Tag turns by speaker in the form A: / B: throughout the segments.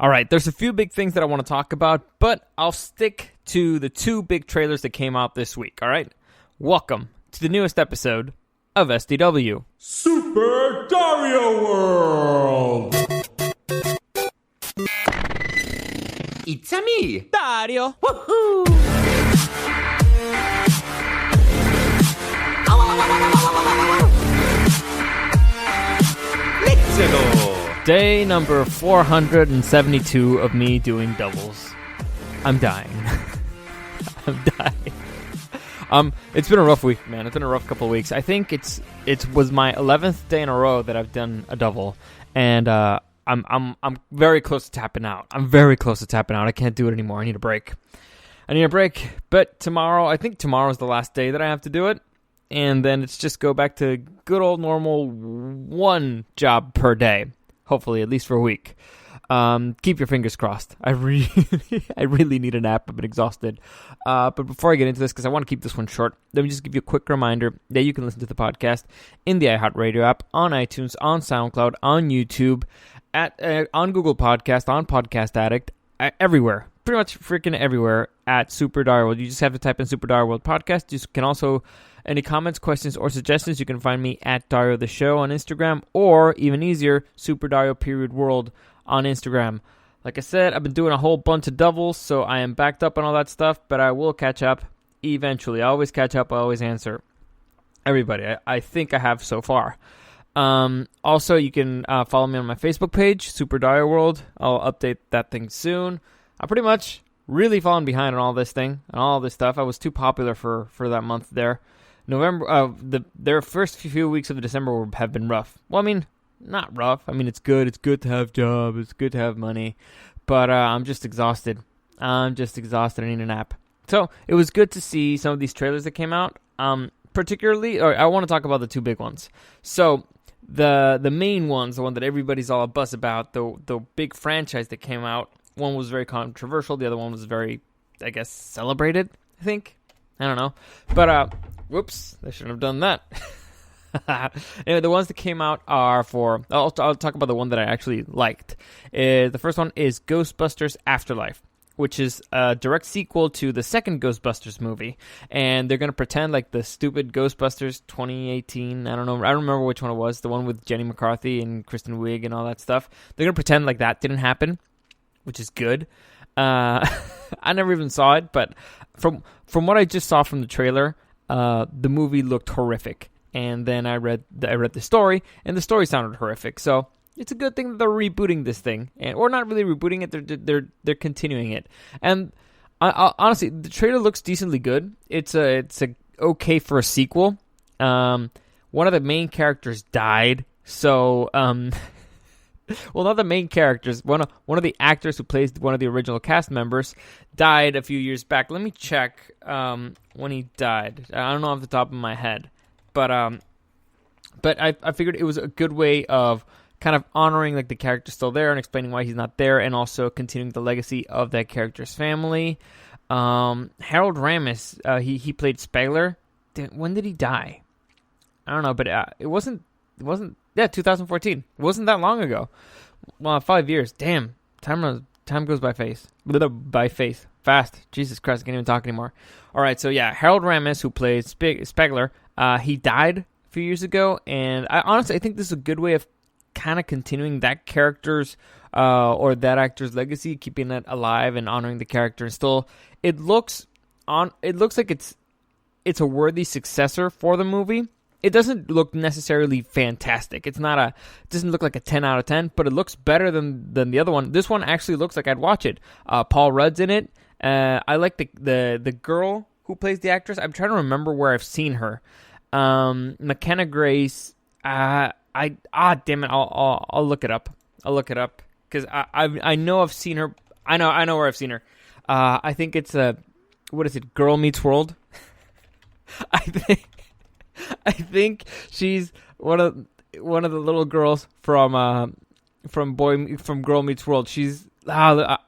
A: All right, there's a few big things that I want to talk about, but I'll stick to the two big trailers that came out this week, all right? Welcome to the newest episode of SDW.
B: Super Dario World!
C: It's a me,
A: Dario!
C: Woohoo! Let's go!
A: Day number 472 of me doing doubles. I'm dying. I'm dying. It's been a rough week, man. It's been a rough couple of weeks. I think it was my 11th day in a row that I've done a double, and I'm very close to tapping out. I can't do it anymore. I need a break. But I think tomorrow's the last day that I have to do it, and then it's just go back to good old normal one job per day. Hopefully, at least for a week. Keep your fingers crossed. I really need a nap. I've been exhausted. But before I get into this, because I want to keep this one short, let me just give you a quick reminder that you can listen to the podcast in the iHeartRadio app, on iTunes, on SoundCloud, on YouTube, on Google Podcast, on Podcast Addict, everywhere. Pretty much freaking everywhere at Super Dario World. You just have to type in Super Dario World Podcast. You can also, any comments, questions, or suggestions, you can find me at Dario the Show on Instagram, or even easier, Super Dario World on Instagram. Like I said, I've been doing a whole bunch of doubles, so I am backed up on all that stuff, but I will catch up eventually. I always catch up. I always answer everybody. I think I have so far. Also, you can follow me on my Facebook page, Super Dario World. I'll update that thing soon. I'm pretty much really falling behind on all this thing and all this stuff. I was too popular for that month there. November, their first few weeks of December have been rough. Well, I mean, not rough. I mean, it's good. It's good to have job. It's good to have money. But I'm just exhausted. I need a nap. So it was good to see some of these trailers that came out. Particularly, I want to talk about the two big ones. So the main ones, the one that everybody's all a buzz about, the big franchise that came out. One was very controversial. The other one was very, I guess, celebrated, I think. I don't know. But, whoops, I shouldn't have done that. Anyway, the ones that came out are I'll talk about the one that I actually liked. The first one is Ghostbusters Afterlife, which is a direct sequel to the second Ghostbusters movie. And they're going to pretend like the stupid Ghostbusters 2018, I don't know, I don't remember which one it was, the one with Jenny McCarthy and Kristen Wiig and all that stuff. They're going to pretend like that didn't happen, which is good. I never even saw it, but from what I just saw from the trailer, the movie looked horrific. And then I read the story, and the story sounded horrific. So it's a good thing that they're rebooting this thing, or not really rebooting it. They're continuing it. And honestly, the trailer looks decently good. It's a okay for a sequel. One of the main characters died, so well, not the main characters. One of the actors who plays one of the original cast members died a few years back. Let me check when he died. I don't know off the top of my head. But I figured it was a good way of kind of honoring like the character still there and explaining why he's not there, and also continuing the legacy of that character's family. Harold Ramis, he played Spengler. When did he die? I don't know, but it wasn't 2014. It wasn't that long ago. Well, 5 years. Damn, time goes by fast. Jesus Christ, I can't even talk anymore. All right, so yeah, Harold Ramis, who plays Spengler, he died a few years ago, and I think this is a good way of kind of continuing that character's or that actor's legacy, keeping it alive and honoring the character. And still, it looks like it's a worthy successor for the movie. It doesn't look necessarily fantastic. It doesn't look like a 10 out of 10, but it looks better than the other one. This one actually looks like I'd watch it. Paul Rudd's in it. I like the girl who plays the actress. I'm trying to remember where I've seen her. McKenna Grace. Damn it. I'll look it up. Because I know I've seen her. I know where I've seen her. I think it's what is it? Girl Meets World. I think she's one of the little girls from Girl Meets World. She's I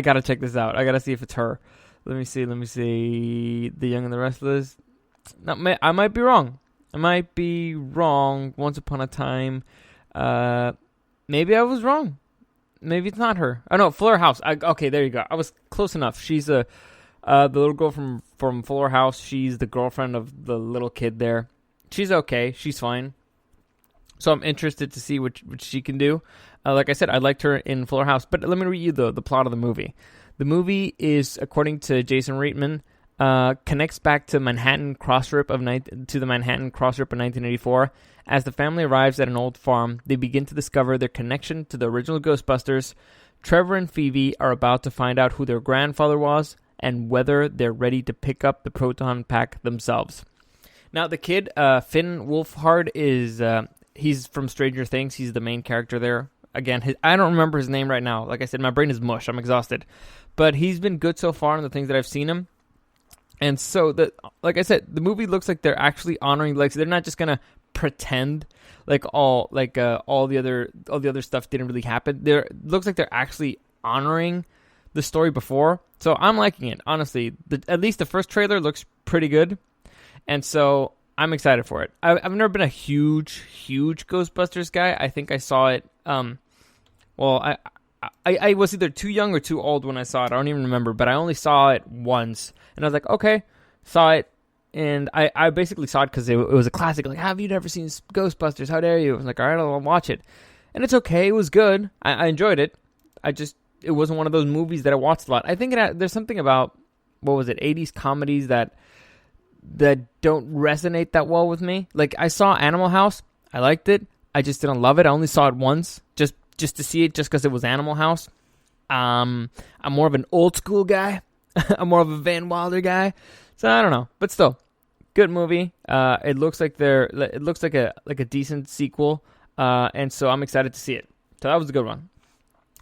A: gotta check this out. I gotta see if it's her. Let me see. The Young and the Restless. No, I might be wrong. Once Upon a Time. Maybe I was wrong. maybe it's not her. Oh no, Fuller House. Okay, there you go. I was close enough. She's the little girl from Fuller House. She's the girlfriend of the little kid there. She's okay. She's fine. So I'm interested to see what she can do. Like I said, I liked her in Fuller House. But let me read you the plot of the movie. The movie is, according to Jason Reitman, connects back to Manhattan cross-rip of 1984. As the family arrives at an old farm, they begin to discover their connection to the original Ghostbusters. Trevor and Phoebe are about to find out who their grandfather was and whether they're ready to pick up the proton pack themselves. Now, the kid, Finn Wolfhard, is he's from Stranger Things. He's the main character there. Again, I don't remember his name right now. Like I said, my brain is mush. I'm exhausted. But he's been good so far in the things that I've seen him. And so, like I said, the movie looks like they're actually honoring, like, they're not just gonna pretend like all the other stuff didn't really happen. It looks like they're actually honoring the story before. So I'm liking it, honestly. At least the first trailer looks pretty good, and so I'm excited for it. I've never been a huge Ghostbusters guy. I think I saw it. I was either too young or too old when I saw it. I don't even remember, but I only saw it once. And I was like, okay, saw it. And I basically saw it because it was a classic. Like, have you never seen Ghostbusters? How dare you? I was like, all right, I'll watch it. And it's okay. It was good. I enjoyed it. It wasn't one of those movies that I watched a lot. I think there's something about, 80s comedies that don't resonate that well with me. Like, I saw Animal House. I liked it. I just didn't love it. I only saw it once, just to see it, just because it was Animal House. I'm more of an old school guy. I'm more of a Van Wilder guy. So I don't know, but still, good movie. It looks like a decent sequel, and so I'm excited to see it. So that was a good one.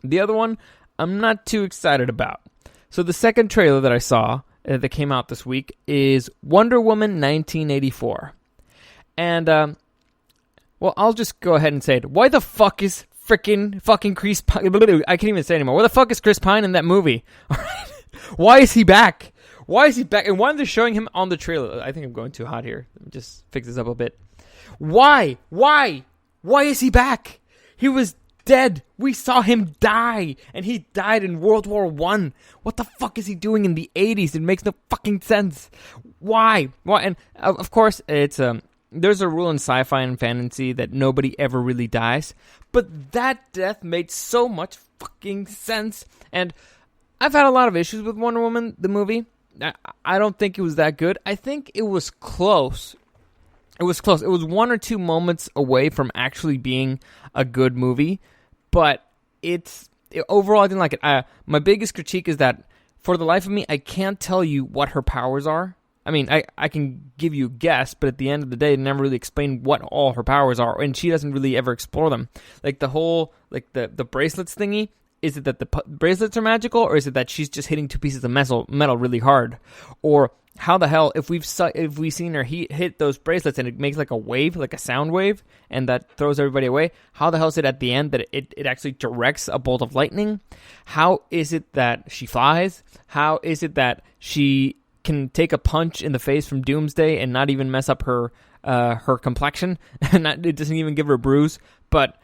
A: The other one, I'm not too excited about. So the second trailer that I saw that came out this week is Wonder Woman 1984, and I'll just go ahead and say it. Why the fuck is fucking Chris Pine? I can't even say it anymore. Why the fuck is Chris Pine in that movie? All right. Why is he back? And why are they showing him on the trailer? I think I'm going too hot here. Let me just fix this up a bit. Why? Why is he back? He was dead. We saw him die. And he died in World War I. What the fuck is he doing in the 80s? It makes no fucking sense. Why? And of course, it's there's a rule in sci-fi and fantasy that nobody ever really dies. But that death made so much fucking sense. And I've had a lot of issues with Wonder Woman, the movie. I don't think it was that good. I think it was close. It was close. It was one or two moments away from actually being a good movie. But overall, I didn't like it. My biggest critique is that, for the life of me, I can't tell you what her powers are. I mean, I can give you a guess, but at the end of the day, they never really explain what all her powers are, and she doesn't really ever explore them. Like the whole, like the bracelets thingy. Is it that the bracelets are magical, or is it that she's just hitting two pieces of metal really hard? Or how the hell, if we've seen her hit those bracelets and it makes like a wave, like a sound wave, and that throws everybody away, how the hell is it at the end that it actually directs a bolt of lightning? How is it that she flies? How is it that she can take a punch in the face from Doomsday and not even mess up her complexion? It doesn't even give her a bruise, but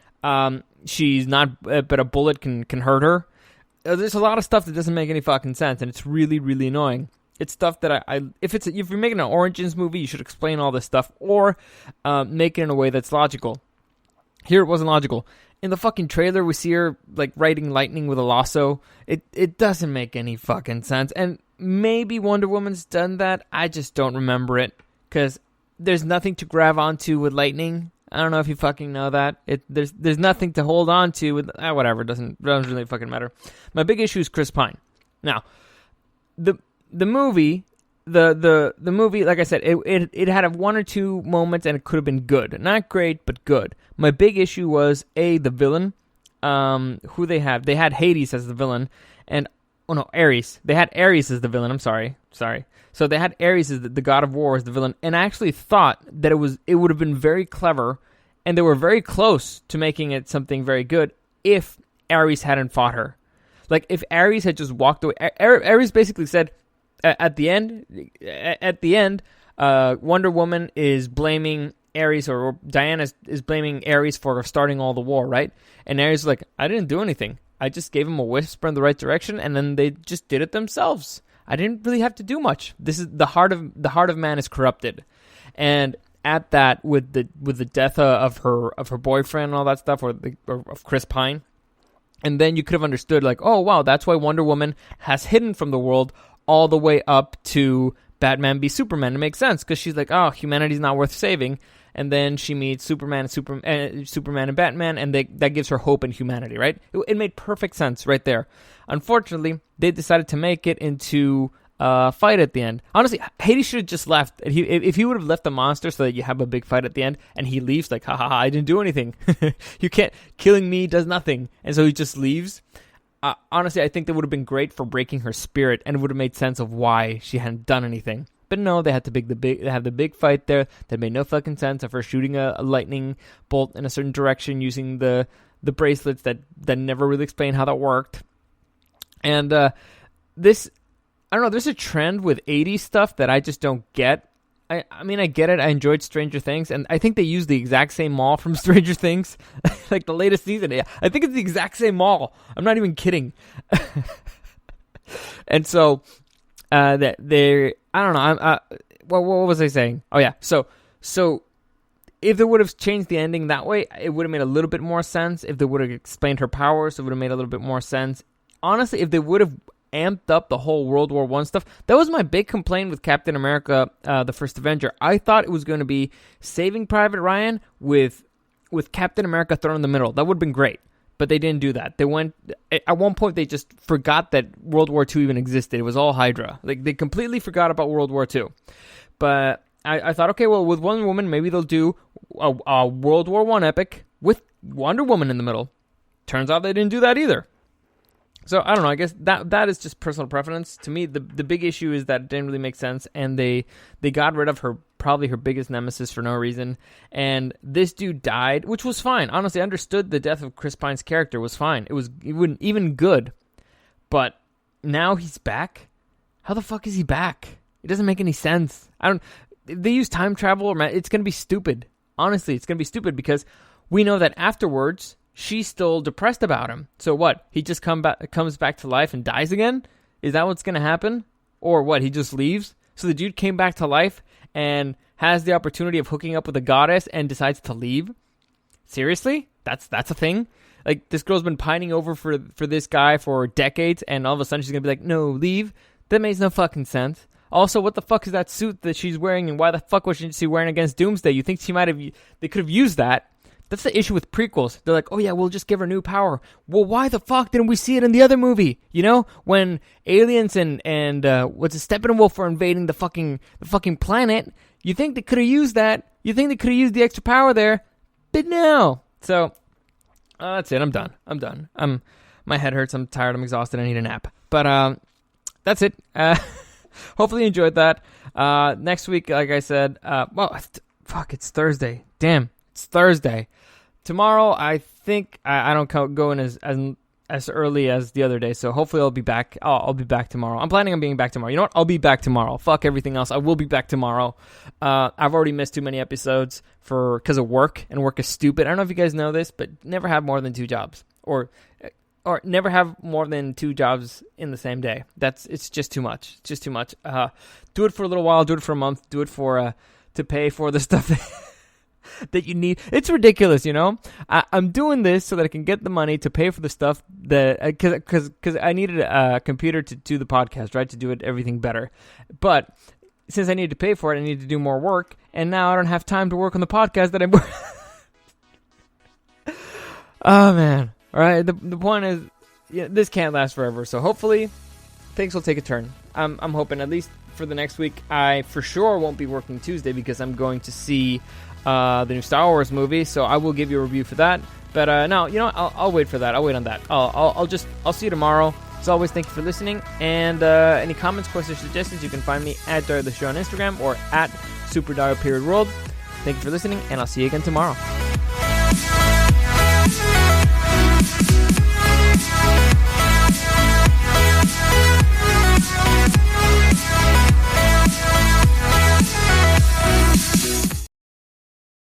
A: she's not, but a bullet can hurt her. There's a lot of stuff that doesn't make any fucking sense, and it's really, really annoying. It's stuff that if you're making an Origins movie, you should explain all this stuff, or make it in a way that's logical. Here it wasn't logical. In the fucking trailer, we see her like riding lightning with a lasso. It doesn't make any fucking sense. And maybe Wonder Woman's done that. I just don't remember it, because there's nothing to grab onto with lightning. I don't know if you fucking know that. There's nothing to hold on to with whatever. It doesn't really fucking matter. My big issue is Chris Pine. Now, the movie, the movie, like I said, it had one or two moments and it could have been good. Not great, but good. My big issue was the villain. Who they have? They had Hades as the villain, and Ares. They had Ares as the villain. I'm sorry. So they had Ares as the god of war as the villain, and I actually thought that it would have been very clever, and they were very close to making it something very good if Ares hadn't fought her. Like, if Ares had just walked away. Ares basically said at the end, Wonder Woman is blaming Ares, or Diana is blaming Ares for starting all the war, right? And Ares is like, I didn't do anything. I just gave them a whisper in the right direction, and then they just did it themselves. I didn't really have to do much. This is the heart of man is corrupted, and at that, with the death of her boyfriend and all that stuff, or of Chris Pine, and then you could have understood like, oh wow, that's why Wonder Woman has hidden from the world all the way up to Batman v Superman. It makes sense because she's like, oh, humanity's not worth saving, and then she meets Superman and Batman, and that gives her hope in humanity, right? It made perfect sense right there. Unfortunately, they decided to make it into a fight at the end. Honestly, Hades should have just left. If he would have left the monster so that you have a big fight at the end, and he leaves like, ha ha ha, I didn't do anything. You can't, killing me does nothing. And so he just leaves. Honestly, I think that would have been great for breaking her spirit, and it would have made sense of why she hadn't done anything. But no, they had to have the big fight there that made no fucking sense of her shooting a lightning bolt in a certain direction using the bracelets that never really explain how that worked. And this, I don't know, there's a trend with 80s stuff that I just don't get. I mean, I get it. I enjoyed Stranger Things, and I think they used the exact same mall from Stranger Things, like the latest season. I think it's the exact same mall. I'm not even kidding. And so, I don't know. What was I saying? Oh yeah. So if they would have changed the ending that way, it would have made a little bit more sense. If they would have explained her powers, it would have made a little bit more sense. Honestly, if they would have amped up the whole World War I stuff, that was my big complaint with Captain America, the First Avenger. I thought it was going to be Saving Private Ryan with Captain America thrown in the middle. That would have been great, but they didn't do that. They went, at one point they just forgot that World War II even existed. It was all Hydra. Like, they completely forgot about World War II. But I thought, okay, well, with Wonder Woman, maybe they'll do a World War I epic with Wonder Woman in the middle. Turns out they didn't do that either. So, I don't know, I guess that is just personal preference. To me, the big issue is that it didn't really make sense, and they got rid of probably her biggest nemesis for no reason, and this dude died, which was fine. Honestly, I understood the death of Chris Pine's character was fine. It was even good, but now he's back? How the fuck is he back? It doesn't make any sense. They use time travel, it's going to be stupid. Honestly, it's going to be stupid because we know that afterwards she's still depressed about him. So what? He just comes back to life and dies again? Is that what's going to happen? Or what? He just leaves? So the dude came back to life and has the opportunity of hooking up with a goddess and decides to leave? Seriously? That's a thing? Like, this girl's been pining over for this guy for decades, and all of a sudden she's going to be like, no, leave? That makes no fucking sense. Also, what the fuck is that suit that she's wearing, and why the fuck was she wearing against Doomsday? You think they could have used that? That's the issue with prequels. They're like, oh yeah, we'll just give her new power. Well, why the fuck didn't we see it in the other movie? You know, when aliens and Steppenwolf were invading the fucking planet, you think they could have used that? You think they could have used the extra power there? But no. So that's it. I'm done. My head hurts. I'm tired. I'm exhausted. I need a nap. But that's it. Hopefully you enjoyed that. Next week, like I said, it's Thursday. Damn. It's Thursday. Tomorrow, I think I don't go in as early as the other day, so hopefully I'll be back. I'll be back tomorrow. I'm planning on being back tomorrow. You know what? I'll be back tomorrow. Fuck everything else. I will be back tomorrow. I've already missed too many episodes because of work, and work is stupid. I don't know if you guys know this, but never have more than 2 jobs, or never have more than 2 jobs in the same day. It's just too much. It's just too much. Do it for a little while. Do it for a month. Do it to pay for the stuff that you need. It's ridiculous, you know. I'm doing this so that I can get the money to pay for the stuff that because I needed a computer to do the podcast, right, to do everything better. But since I need to pay for it, I need to do more work, and now I don't have time to work on the podcast that I'm. Oh man! All right. The point is, this can't last forever. So hopefully, things will take a turn. I'm hoping, at least for the next week. I for sure won't be working Tuesday because I'm going to see the new Star Wars movie, so I will give you a review for that. But no, you know what? I'll wait for that. I'll wait on that. I'll see you tomorrow. As always, thank you for listening. And any comments, questions, suggestions, you can find me at Dario the Show on Instagram or at SuperDario_World. Thank you for listening, and I'll see you again tomorrow.